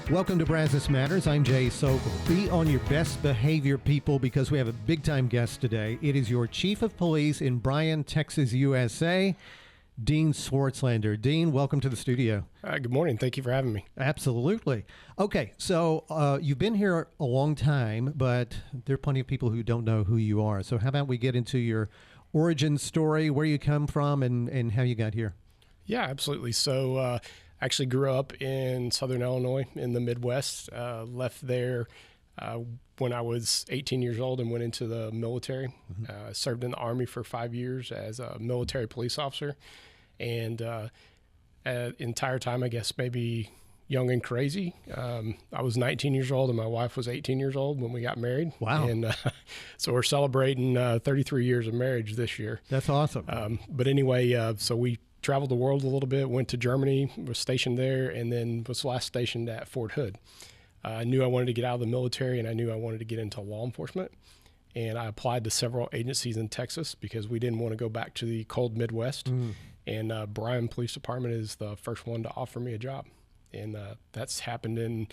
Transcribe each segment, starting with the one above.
Welcome to Brazos Matters. I'm Jay Sokol. Be on your best behavior, people, because we have a big-time guest today. It is your Chief of Police in Bryan, Texas, USA, Dean Swartzlander. Dean, welcome to the studio. Good morning. Thank you for having me. Absolutely. Okay, so you've been here a long time, but there are plenty of people who don't know who you are. So how about we get into your origin story, where you come from, and how you got here? Yeah, absolutely. So actually grew up in Southern Illinois in the Midwest, left there when I was 18 years old and went into the military. Served in the Army for 5 years as a military police officer. And entire time, I guess, maybe young and crazy. I was 19 years old and my wife was 18 years old when we got married. Wow. And so we're celebrating 33 years of marriage this year. That's awesome. But anyway, so we traveled the world a little bit, went to Germany, was stationed there, and then was last stationed at Fort Hood. I knew I wanted to get out of the military, and I knew I wanted to get into law enforcement. And I applied to several agencies in Texas because we didn't want to go back to the cold Midwest. And Bryan Police Department is the first one to offer me a job. And that's happened in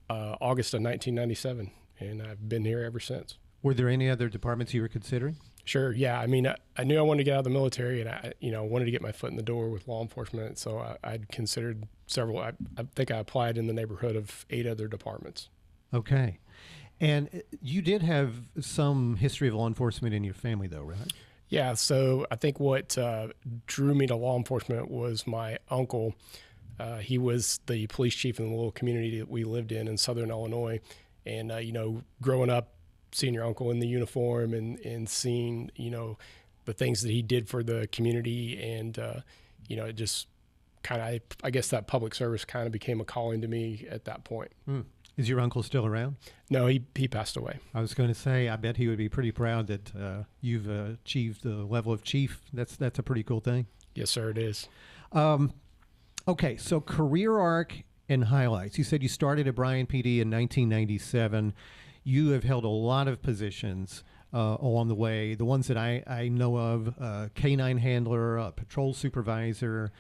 August of 1997, and I've been here ever since. Were there any other departments you were considering? Sure. Yeah. I mean, I knew I wanted to get out of the military, and I wanted to get my foot in the door with law enforcement. So I'd considered several. I think I applied in the neighborhood of 8 other departments. Okay. And you did have some history of law enforcement in your family, though, right? Yeah. So I think what drew me to law enforcement was my uncle. He was the police chief in the little community that we lived in Southern Illinois. And, growing up, seeing your uncle in the uniform and seeing, the things that he did for the community. And, it just kind of, I guess that public service kind of became a calling to me at that point. Is your uncle still around? No, he passed away. I was going to say, I bet he would be pretty proud that you've achieved the level of chief. That's a pretty cool thing. Yes, sir, it is. Okay, so career arc and highlights. You said you started at Bryan PD in 1997. You have held a lot of positions along the way. The ones that I know of, canine handler, patrol supervisor,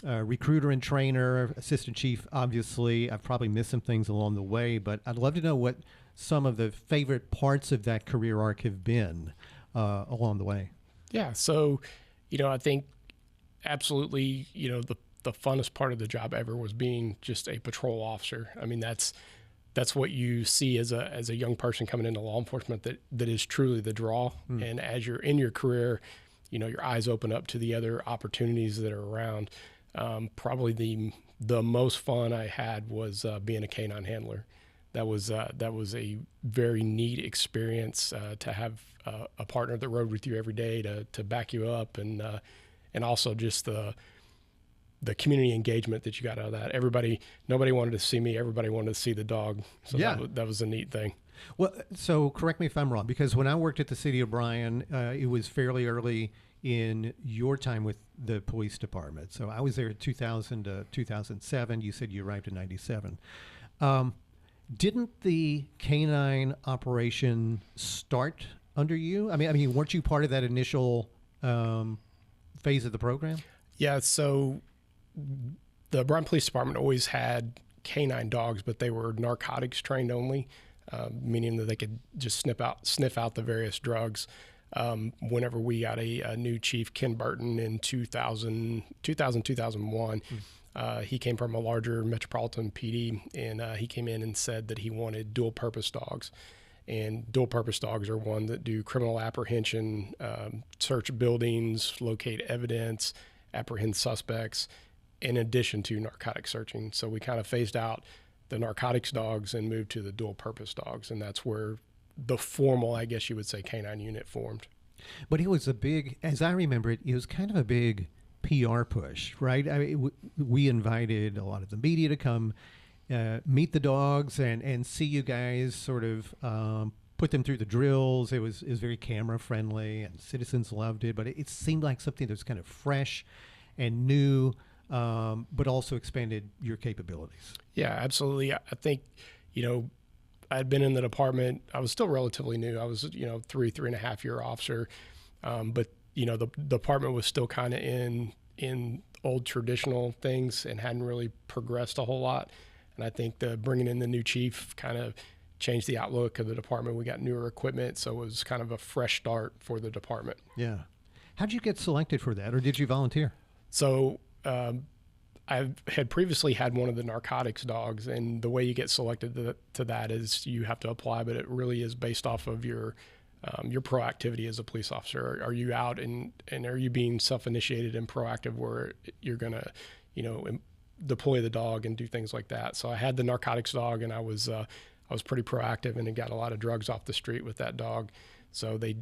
recruiter and trainer, assistant chief, obviously. I've probably missed some things along the way, but I'd love to know what some of the favorite parts of that career arc have been along the way. Yeah, so, I think absolutely, the funnest part of the job ever was being just a patrol officer. I mean, that's what you see as a young person coming into law enforcement, that is truly the draw. And as you're in your career, your eyes open up to the other opportunities that are around. Probably the most fun I had was being a canine handler. That was a very neat experience to have a partner that rode with you every day to back you up, and also just the community engagement that you got out of that. Nobody wanted to see me. Everybody wanted to see the dog. So yeah, that was a neat thing. Well, so correct me if I'm wrong, because when I worked at the city of Bryan, it was fairly early in your time with the police department. So I was there in 2000 to 2007. You said you arrived in 97. Didn't the canine operation start under you? I mean, weren't you part of that initial phase of the program? Yeah, so the Bryan Police Department always had canine dogs, but they were narcotics trained only, meaning that they could just sniff out the various drugs. Whenever we got a new chief, Ken Burton, in 2001, he came from a larger metropolitan PD, and he came in and said that he wanted dual-purpose dogs. And dual-purpose dogs are one that do criminal apprehension, search buildings, locate evidence, apprehend suspects, in addition to narcotic searching. So we kind of phased out the narcotics dogs and moved to the dual-purpose dogs, and that's where the formal, I guess you would say, canine unit formed. But it was a big, as I remember it, it was kind of a big PR push, right? I mean, we invited a lot of the media to come meet the dogs and see you guys sort of put them through the drills. It was very camera friendly, and citizens loved it, but it seemed like something that was kind of fresh and new, but also expanded your capabilities. Yeah, absolutely. I think, I'd been in the department. I was still relatively new. I was, 3.5 year officer. But, the department was still kind of in old traditional things and hadn't really progressed a whole lot. And I think the bringing in the new chief kind of changed the outlook of the department. We got newer equipment, so it was kind of a fresh start for the department. Yeah. How'd you get selected for that, or did you volunteer? So I had previously had one of the narcotics dogs, and the way you get selected to that is you have to apply, but it really is based off of your proactivity as a police officer. Are you out and are you being self-initiated and proactive where you're going to, deploy the dog and do things like that? So I had the narcotics dog, and I was pretty proactive and got a lot of drugs off the street with that dog. So they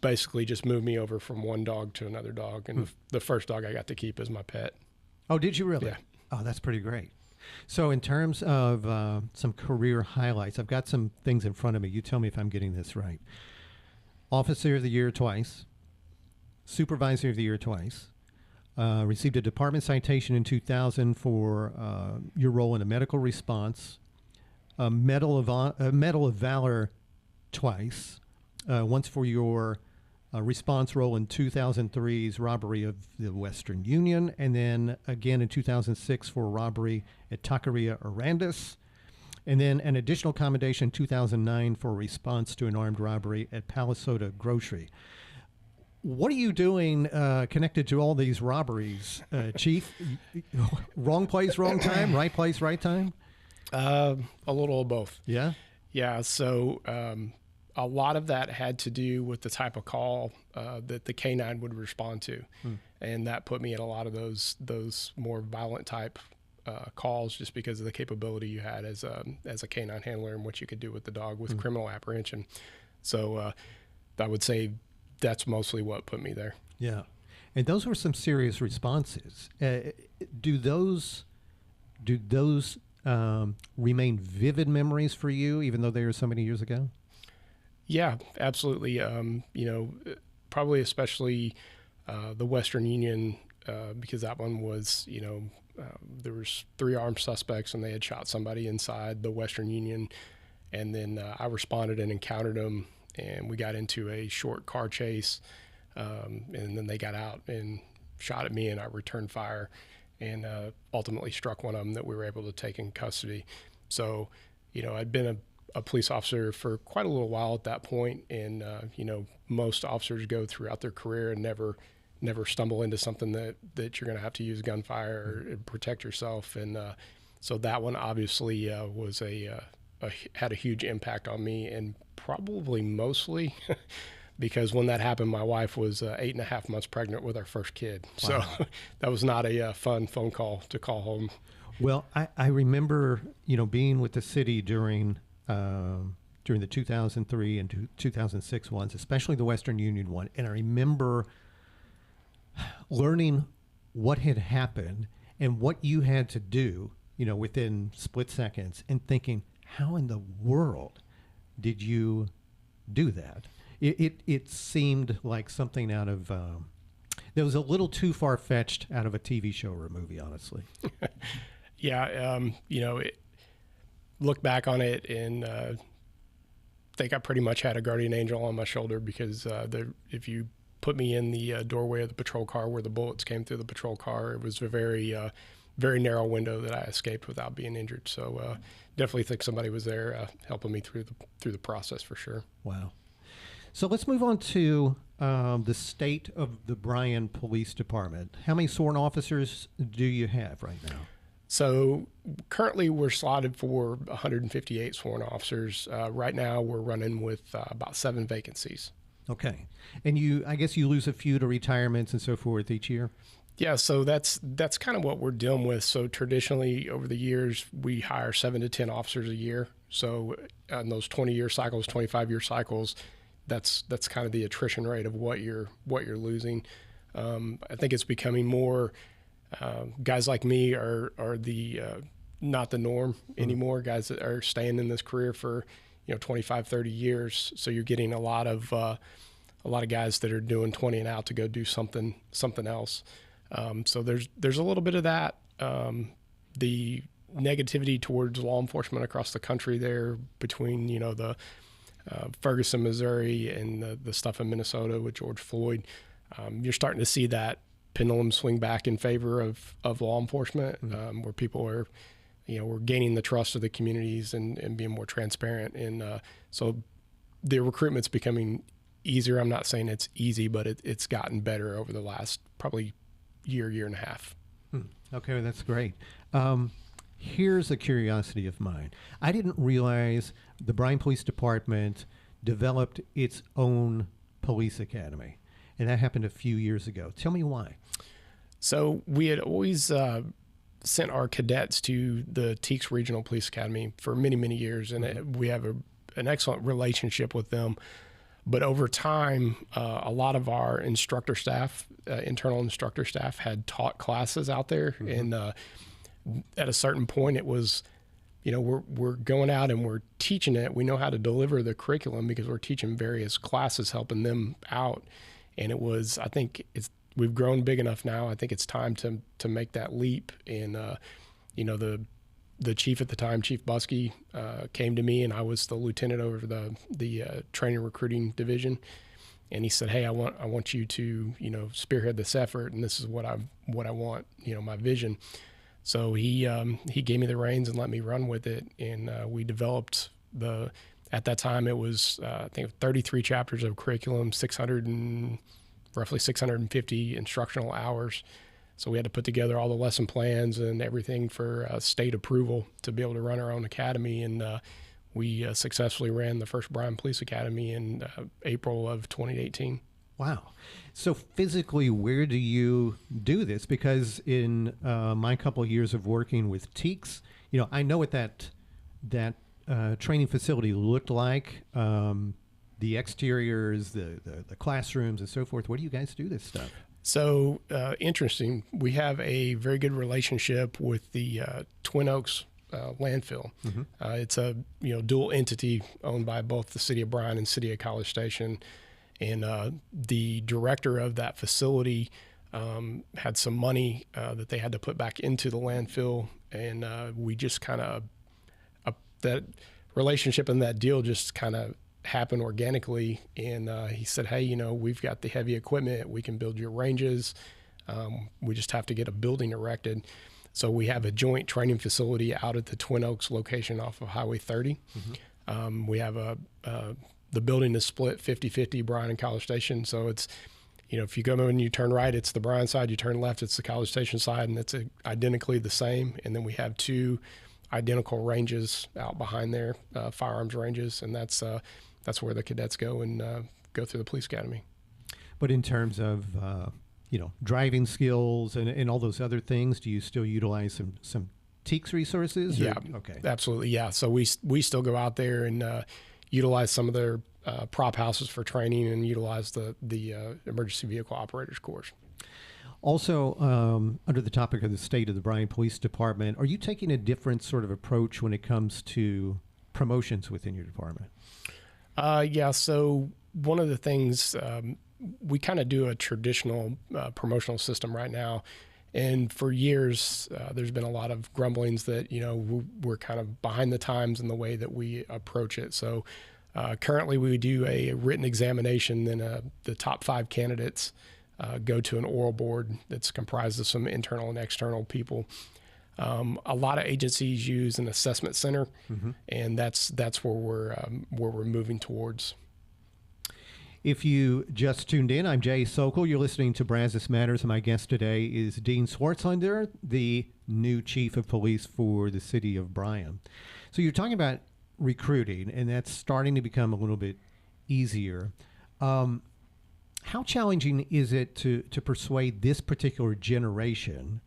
basically just moved me over from one dog to another dog. And the first dog I got to keep as my pet. Oh, did you really? Yeah. Oh, that's pretty great. So in terms of some career highlights, I've got some things in front of me. You tell me if I'm getting this right. Officer of the Year twice. Supervisor of the Year twice. Received a department citation in 2000 for your role in a medical response. A Medal of Valor twice. Once for your response role in 2003's robbery of the Western Union, and then again in 2006 for robbery at Taqueria Arandis, and then an additional commendation in 2009 for response to an armed robbery at Palisoda Grocery. What are you doing connected to all these robberies, Chief? Wrong place, wrong time, right place, right time? A little of both. Yeah? Yeah, so a lot of that had to do with the type of call that the K-9 would respond to. And that put me at a lot of those more violent type calls just because of the capability you had as a K-9 handler and what you could do with the dog with criminal apprehension. So I would say that's mostly what put me there. Yeah. And those were some serious responses. Do those remain vivid memories for you, even though they were so many years ago? Yeah, absolutely. Probably especially the Western Union, because that one was, there was 3 armed suspects and they had shot somebody inside the Western Union. And then I responded and encountered them, and we got into a short car chase. And then they got out and shot at me, and I returned fire and ultimately struck one of them that we were able to take in custody. So, I'd been a police officer for quite a little while at that point, and most officers go throughout their career and never stumble into something that you're going to have to use gunfire or protect yourself. And so that one obviously was had a huge impact on me, and probably mostly because when that happened, my wife was 8.5 months pregnant with our first kid. Wow. So that was not a fun phone call to call home. Well, I remember, being with the city during the 2003 and 2006 ones, especially the Western Union one. And I remember learning what had happened and what you had to do, within split seconds, and thinking, how in the world did you do that? It seemed like something out of, that was a little too far-fetched out of a TV show or a movie, honestly. Yeah, look back on it and think I pretty much had a guardian angel on my shoulder, because if you put me in the doorway of the patrol car where the bullets came through the patrol car, it was a very narrow window that I escaped without being injured. So definitely think somebody was there helping me through the process for sure. Wow. So let's move on to the state of the Bryan Police Department. How many sworn officers do you have right now? So currently we're slotted for 158 sworn officers. Right now we're running with about 7 vacancies. Okay. And I guess you lose a few to retirements and so forth each year? Yeah, so that's kind of what we're dealing with. So traditionally over the years, we hire 7 to 10 officers a year. So on those 20-year cycles, 25-year cycles, that's kind of the attrition rate of what you're losing. I think it's becoming more guys like me are the not the norm anymore. Guys that are staying in this career for 25, 30 years. So you're getting a lot of guys that are doing 20 and out to go do something else. So there's a little bit of that. The negativity towards law enforcement across the country there between the Ferguson, Missouri, and the stuff in Minnesota with George Floyd. You're starting to see that pendulum swing back in favor of law enforcement, where people are we're gaining the trust of the communities and being more transparent. And so the recruitment's becoming easier. I'm not saying it's easy, but it's gotten better over the last probably year and a half. Okay, that's great. Here's a curiosity of mine. I didn't realize the Bryan Police Department developed its own police academy, and that happened a few years ago. Tell me why. So we had always sent our cadets to the Teeks Regional Police Academy for many, many years, and we have an excellent relationship with them. But over time, a lot of our instructor staff, internal instructor staff, had taught classes out there, and at a certain point, it was, we're going out and we're teaching it. We know how to deliver the curriculum because we're teaching various classes, helping them out. And it was, I think we've grown big enough now. I think it's time to make that leap. And the chief at the time, Chief Buskey, came to me, and I was the lieutenant over the training recruiting division. And he said, "Hey, I want you to spearhead this effort, and this is what I want, my vision." So he gave me the reins and let me run with it, and we developed at that time it was I think 33 chapters of curriculum, roughly 650 instructional hours. So we had to put together all the lesson plans and everything for state approval to be able to run our own academy, and we successfully ran the first Bryan Police Academy in April of 2018. Wow. So physically, where do you do this? Because in my couple of years of working with Teeks, I know what that training facility looked like, the exteriors, the classrooms, and so forth. Where do you guys do this stuff? So interesting. We have a very good relationship with the Twin Oaks landfill. It's a dual entity owned by both the city of Bryan and city of College Station. And the director of that facility had some money that they had to put back into the landfill, and we just kind of that relationship and that deal just kind of happened organically. And he said, "Hey, we've got the heavy equipment. We can build your ranges. We just have to get a building erected." So we have a joint training facility out at the Twin Oaks location off of Highway 30. We have the building is split 50-50, Bryan and College Station. So it's, if you go and you turn right, it's the Bryan side. You turn left, it's the College Station side, and it's identically the same. And then we have two identical ranges out behind there, firearms ranges, and that's where the cadets go and go through the police academy. But in terms of driving skills and all those other things, do you still utilize some Teeks resources? Yeah, okay, absolutely, yeah. So we still go out there and utilize some of their prop houses for training and utilize the emergency vehicle operators course. Also, under the topic of the state of the Bryan Police Department, are you taking a different sort of approach when it comes to promotions within your department? Yeah, so one of the things, we kind of do a traditional promotional system right now. And for years, there's been a lot of grumblings that, we're kind of behind the times in the way that we approach it. So currently we do a written examination, then the top 5 candidates go to an oral board that's comprised of some internal and external people. A lot of agencies use an assessment center, and that's where we're moving towards. If you just tuned in, I'm Jay Sokol. You're listening to Brazos Matters, and my guest today is Dean Swartzlander, the new chief of police for the city of Bryan. So you're talking about recruiting, and that's starting to become a little bit easier. How challenging is it to persuade this particular generation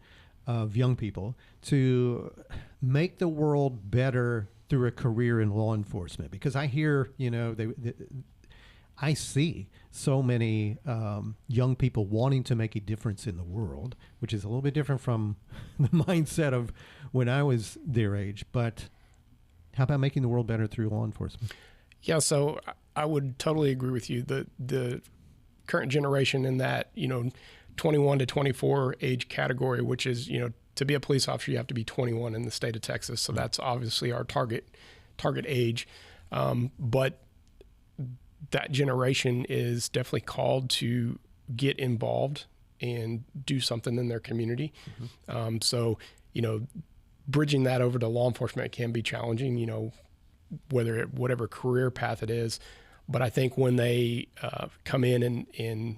of young people to make the world better through a career in law enforcement? Because I hear, I see so many young people wanting to make a difference in the world, which is a little bit different from the mindset of when I was their age. But how about making the world better through law enforcement? Yeah, so I would totally agree with you. The current generation in that, 21 to 24 age category, which is, to be a police officer, you have to be 21 in the state of Texas. So that's obviously our target age. But that generation is definitely called to get involved and do something in their community. So, bridging that over to law enforcement can be challenging, whatever career path it is. But I think when they come in and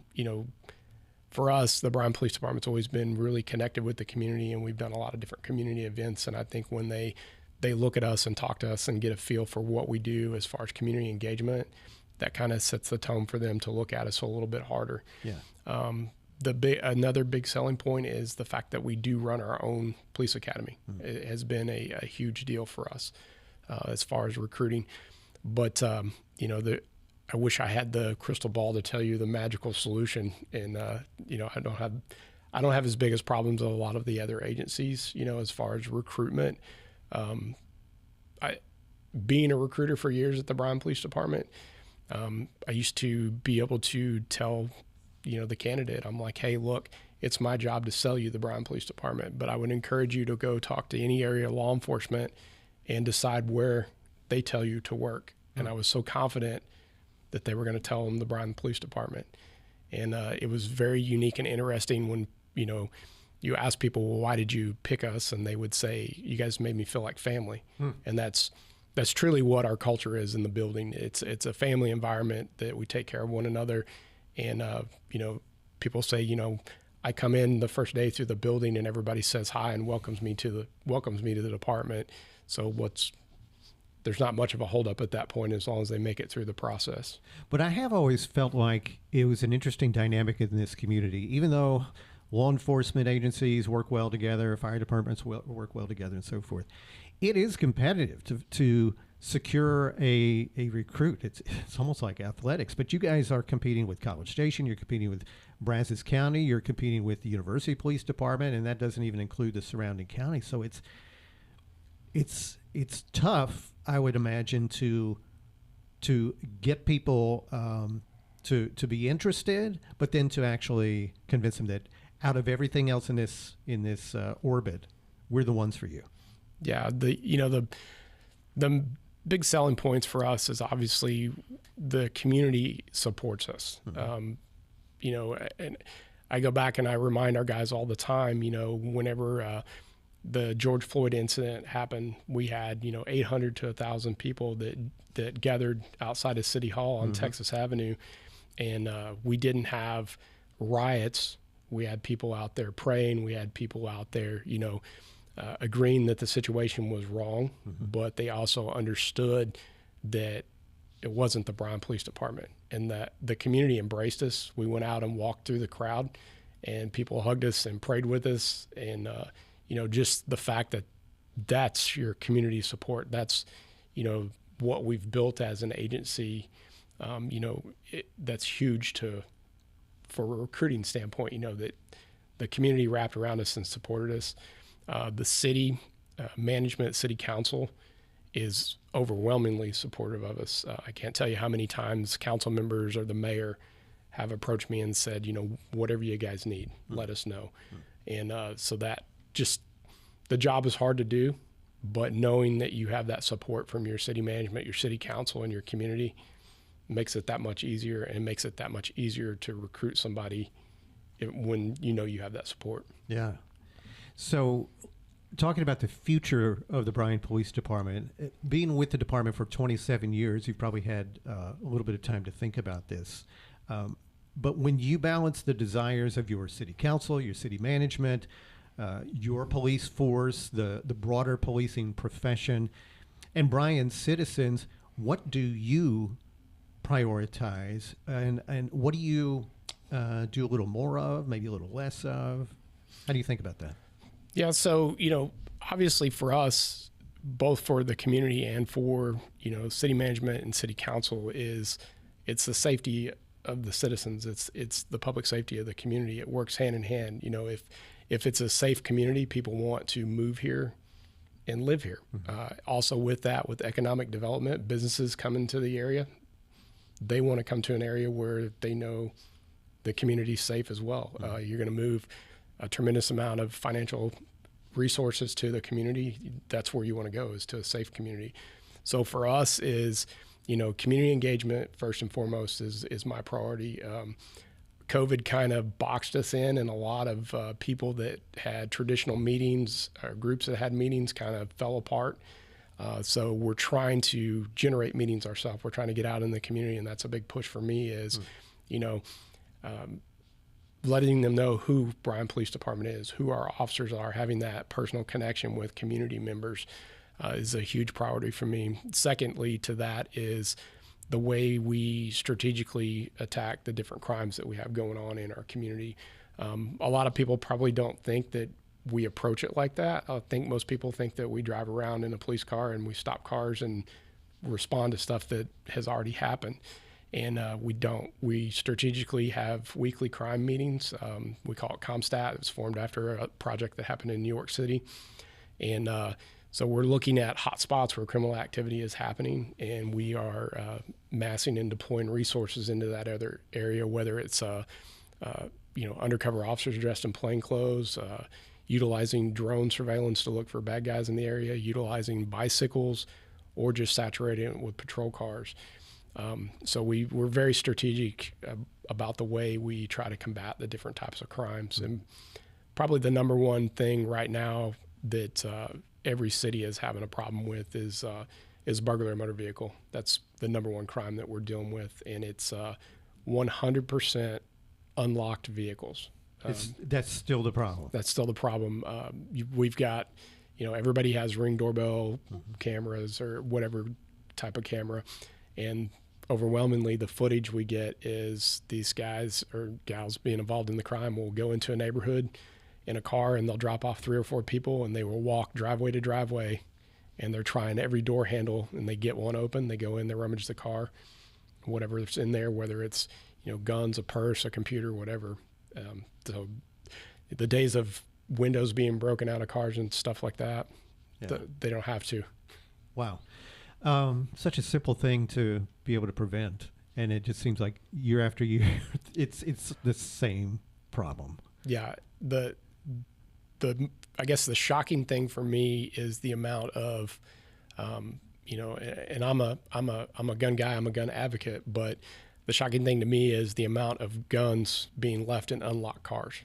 for us, the Bryan Police Department's always been really connected with the community, and we've done a lot of different community events. And I think when they look at us and talk to us and get a feel for what we do as far as community engagement, that kind of sets the tone for them to look at us a little bit harder. Yeah. Another big selling point is the fact that we do run our own police academy. Mm-hmm. It has been a huge deal for us as far as recruiting. But I wish I had the crystal ball to tell you the magical solution. And I don't have as big as problems as a lot of the other agencies. As far as recruitment, being a recruiter for years at the Bryan Police Department, I used to be able to tell the candidate, I'm like, hey, look, it's my job to sell you the Bryan Police Department, but I would encourage you to go talk to any area of law enforcement and decide where they tell you to work. Mm-hmm. And I was so confident that they were going to tell them the Bryan Police Department. And it was very unique and interesting when, you ask people, well, why did you pick us? And they would say, you guys made me feel like family. And that's truly what our culture is in the building. It's a family environment that we take care of one another. And, people say, I come in the first day through the building and everybody says hi and welcomes me to the department. So there's not much of a holdup at that point as long as they make it through the process. But I have always felt like it was an interesting dynamic in this community, even though law enforcement agencies work well together, fire departments work well together, and so forth. It is competitive to secure a recruit. It's almost like athletics, but you guys are competing with College Station, you're competing with Brazos County, you're competing with the University Police Department, and that doesn't even include the surrounding counties. So it's tough, I would imagine, to get people to be interested, but then to actually convince them that out of everything else in this orbit, we're the ones for you. Yeah, the big selling points for us is obviously the community supports us. Mm-hmm. And I go back and I remind our guys all the time, whenever the George Floyd incident happened, we had 800 to 1,000 people that gathered outside of City Hall on mm-hmm. Texas Avenue, and we didn't have riots. We had people out there praying. We had people out there, agreeing that the situation was wrong, mm-hmm. but they also understood that it wasn't the Bryan Police Department, and that the community embraced us. We went out and walked through the crowd, and people hugged us and prayed with us, and just the fact that that's your community support. That's what we've built as an agency. That's huge for a recruiting standpoint. That the community wrapped around us and supported us. The city management, city council is overwhelmingly supportive of us. I can't tell you how many times council members or the mayor have approached me and said, whatever you guys need, let us know. And so that just, the job is hard to do, but knowing that you have that support from your city management, your city council, and your community makes it that much easier, and makes it that much easier to recruit somebody when you have that support. Yeah. So talking about the future of the Bryan Police Department, being with the department for 27 years, you've probably had a little bit of time to think about this. But when you balance the desires of your city council, your city management, your police force, the broader policing profession, and Bryan's citizens, what do you prioritize, and what do you do a little more of, maybe a little less of? How do you think about that? Yeah, so, obviously for us, both for the community and for, city management and city council, it's the safety of the citizens. It's the public safety of the community. It works hand in hand. If it's a safe community, people want to move here and live here. Mm-hmm. Also with that, with economic development, businesses come into the area. They want to come to an area where they know the community's safe as well. Mm-hmm. You're going to move a tremendous amount of financial resources to the community. That's where you want to go, is to a safe community. So for us is, community engagement first and foremost is my priority. COVID kind of boxed us in, and a lot of people that had traditional meetings or groups that had meetings kind of fell apart. So we're trying to generate meetings ourselves. We're trying to get out in the community, and that's a big push for me is, letting them know who Bryan Police Department is, who our officers are, having that personal connection with community members is a huge priority for me. Secondly to that is the way we strategically attack the different crimes that we have going on in our community. A lot of people probably don't think that we approach it like that. I think most people think that we drive around in a police car and we stop cars and respond to stuff that has already happened. And we don't. We strategically have weekly crime meetings. We call it ComStat. It was formed after a project that happened in New York City. And so we're looking at hotspots where criminal activity is happening, and we are massing and deploying resources into that other area, whether it's undercover officers dressed in plain clothes, utilizing drone surveillance to look for bad guys in the area, utilizing bicycles, or just saturating it with patrol cars. So we're very strategic about the way we try to combat the different types of crimes. And probably the number one thing right now that every city is having a problem with is burglary motor vehicle. That's the number one crime that we're dealing with, and it's 100% unlocked vehicles. That's still the problem. That's still the problem. We've got, everybody has Ring doorbell cameras or whatever type of camera, and overwhelmingly the footage we get is these guys or gals being involved in the crime will go into a neighborhood in a car, and they'll drop off 3 or 4 people, and they will walk driveway to driveway, and they're trying every door handle, and they get one open. They go in, they rummage the car, whatever's in there, whether it's guns, a purse, a computer, whatever. So the days of windows being broken out of cars and stuff like that, they don't have to. Wow, such a simple thing to be able to prevent, and it just seems like year after year, it's the same problem. Yeah, I guess the shocking thing for me is the amount of, and I'm a gun guy, I'm a gun advocate, but the shocking thing to me is the amount of guns being left in unlocked cars.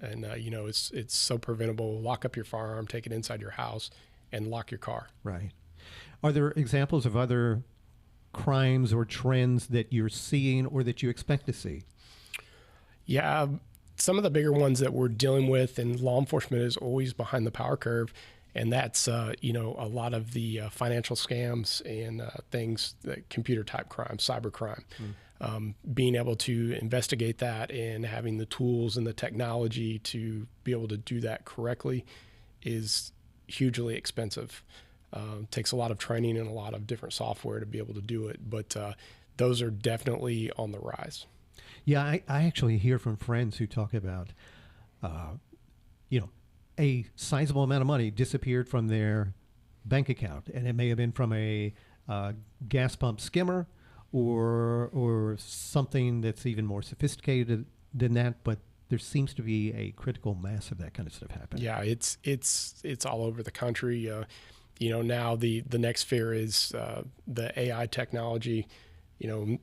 And, it's so preventable. Lock up your firearm, take it inside your house, and lock your car. Right. Are there examples of other crimes or trends that you're seeing or that you expect to see? Yeah. Some of the bigger ones that we're dealing with, and law enforcement is always behind the power curve, and that's a lot of the financial scams and things, like computer type crime, cyber crime. Being able to investigate that and having the tools and the technology to be able to do that correctly is hugely expensive. Takes a lot of training and a lot of different software to be able to do it, but those are definitely on the rise. Yeah, I actually hear from friends who talk about, a sizable amount of money disappeared from their bank account, and it may have been from a gas pump skimmer or something that's even more sophisticated than that, but there seems to be a critical mass of that kind of stuff happening. Yeah, it's all over the country. Now the next fear is the AI technology.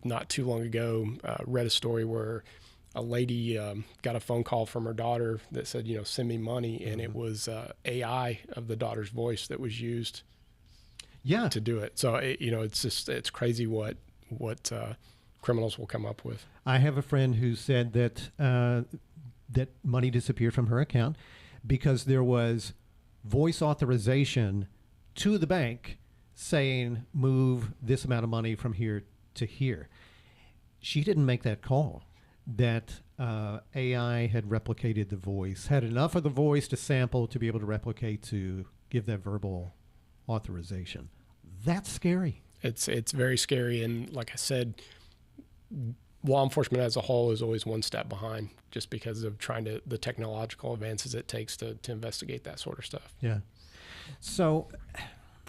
Not too long ago, read a story where a lady got a phone call from her daughter that said, send me money. And it was AI of the daughter's voice that was used to do it. So, it's crazy what criminals will come up with. I have a friend who said that that money disappeared from her account because there was voice authorization to the bank saying, move this amount of money from here to here. She didn't make that call. That AI had replicated the voice, had enough of the voice to sample to be able to replicate to give that verbal authorization. That's scary. It's very scary, and like I said, law enforcement as a whole is always one step behind, just because of the technological advances it takes to investigate that sort of stuff. Yeah. So,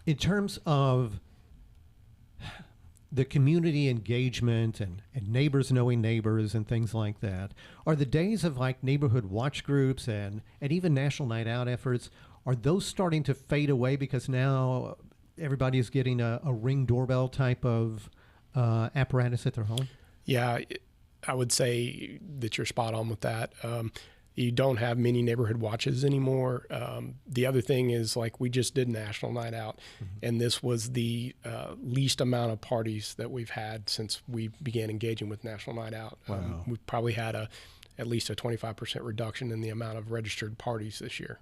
in terms of the community engagement and neighbors knowing neighbors and things like that, are the days of like neighborhood watch groups and even national night out efforts, are those starting to fade away because now everybody is getting a Ring doorbell type of apparatus at their home? Yeah, I would say that you're spot on with that. You don't have many neighborhood watches anymore. The other thing is, like, we just did National Night Out, and this was the least amount of parties that we've had since we began engaging with National Night Out. Wow. We've probably had at least a 25% reduction in the amount of registered parties this year.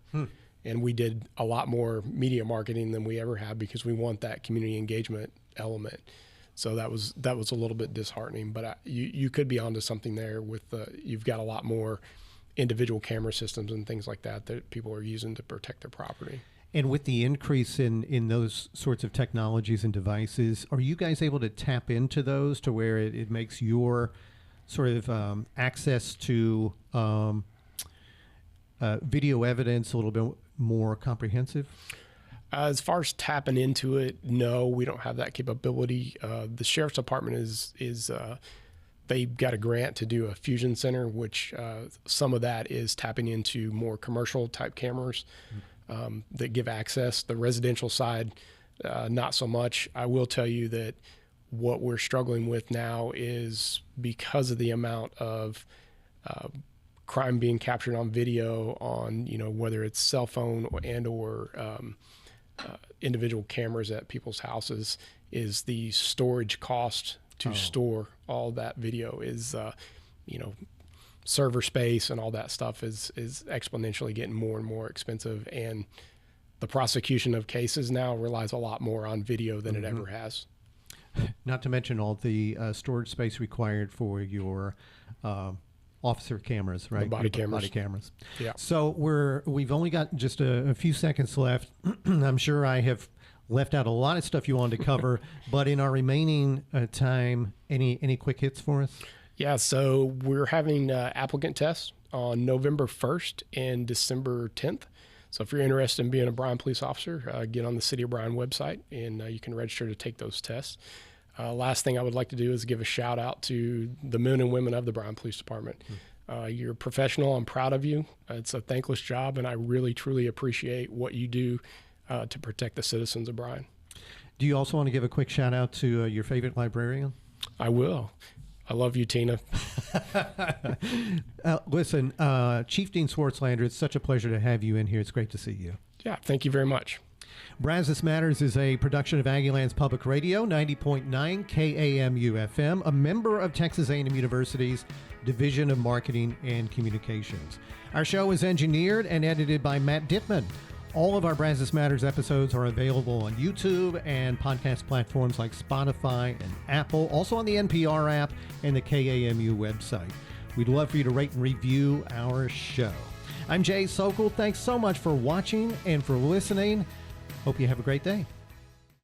And we did a lot more media marketing than we ever have because we want that community engagement element. So that was a little bit disheartening, but you could be onto something there with you've got a lot more individual camera systems and things like that people are using to protect their property. And with the increase in those sorts of technologies and devices, are you guys able to tap into those to where it makes your sort of access to video evidence a little bit more comprehensive? As far as tapping into it, no, we don't have that capability. The sheriff's department is they've got a grant to do a fusion center, which some of that is tapping into more commercial type cameras that give access. The residential side, not so much. I will tell you that what we're struggling with now is because of the amount of crime being captured on video on, whether it's cell phone or individual cameras at people's houses, is the storage cost to store all that video is, server space and all that stuff is exponentially getting more and more expensive. And the prosecution of cases now relies a lot more on video than it ever has. Not to mention all the storage space required for your officer cameras, right? The body cameras. Body cameras. Yeah. So we've only got just a few seconds left. I'm sure I have left out a lot of stuff you wanted to cover, but in our remaining time, any quick hits for us? Yeah, so we're having applicant tests on November 1st and December 10th. So if you're interested in being a Bryan police officer, get on the City of Bryan website, and you can register to take those tests. Last thing I would like to do is give a shout out to the men and women of the Bryan Police Department. You're professional. I'm proud of you. It's a thankless job, and I really, truly appreciate what you do to protect the citizens of Bryan. Do you also want to give a quick shout out to your favorite librarian? I will. I love you, Tina. Listen, Chief Dean Swartzlander, it's such a pleasure to have you in here. It's great to see you. Yeah, thank you very much. Brazos Matters is a production of Aggieland's Public Radio, 90.9 KAMU FM, a member of Texas A&M University's Division of Marketing and Communications. Our show is engineered and edited by Matt Dittman. All of our Brazos Matters episodes are available on YouTube and podcast platforms like Spotify and Apple, also on the NPR app and the KAMU website. We'd love for you to rate and review our show. I'm Jay Sokol. Thanks so much for watching and for listening. Hope you have a great day.